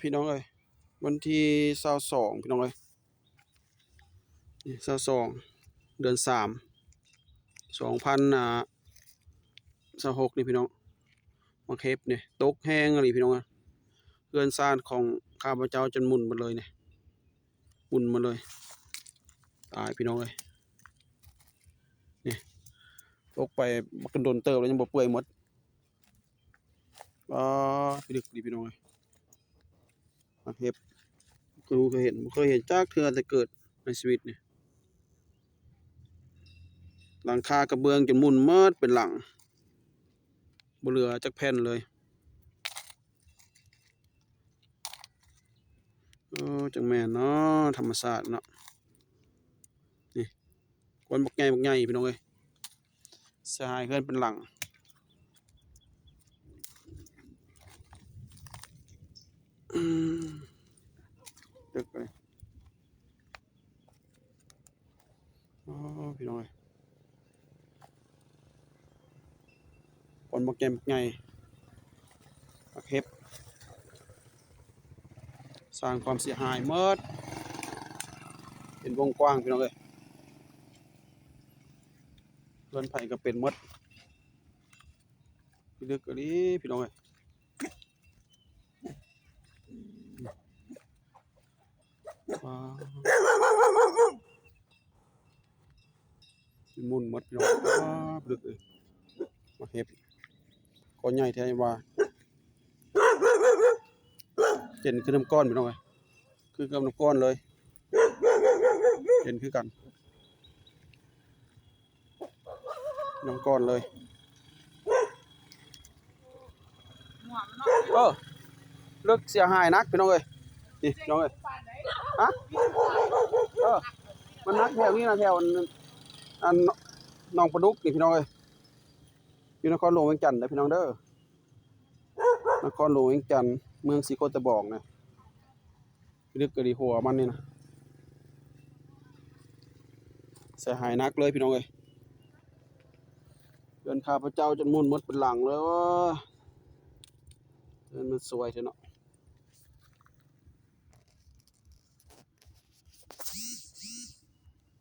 พี่น้องเอ้ยวันที่22พี่น้องเอ้ยนี่22เดือน3 2026นี่พี่น้องมาเคปนี่ตกแห้งอะไรพี่น้องเอ้ยเรือนซ่านของข้าพเจ้าจนหมุนหมดเลยเนี่ยหมุนหมดเลยตายพี่น้องเอ้ยนี่ตกไปบักโดนเติบแล้วยังบ่เปื่อยหมดพี่ดึกดีพี่น้องเอ้ยมาเคปคือเคยเห็นบ่เคยเห็นจากเทื่อแต่เกิดในชีวิตนี่หลังคากระเบื้องจนหมุนหมดเป็นหลังบ่เหลือจักแผ่นเลยจังแม่นเนาะธรรมชาติเนาะนี่คนบักใหญ่พี่น้องเอ้ยสหายเพื่อนเป็นหลังตึกเลยพี่น้องเอ้ยคนบักใหญ่บักเฮ็บสร้างความเสียหายเมิดเป็นวงกว้างพี่น้องเอ้ยเพื่อนไผก็เป็นหมดพี่ลึกอันนี้พี่น้องเอ้ยว้าวมุนหมดพี่น้องว้าวลึกเลยบักเฮ็บก้อนใหญ่แท้ว่าเห็นคือน้ำก้อนพี่น้องเอ้ยคือกับน้ำก้อนเลยเห็นคือกันน้ำก้อนเลยเลิกเสียหายนักพี่น้องเอ้ยนี่พี่น้องเอ้ยฮะมันนักแถวนี้นะแถวอันหนองปลาดุกนี่พี่น้องเอ้ยอยู่นครหลวงเวียงจันทน์เด้อพี่น้องเด้อนครหลวงเวียงจันทน์เมืองศรีโคตะบองนะลึกกะดีหัวมันนี่นะเสียหายนักเลยพี่น้องเอ้ยเดินข้าพเจ้าจนมุนหมดเป็นหลังเลยเดินมันสวยเถอะเนาะ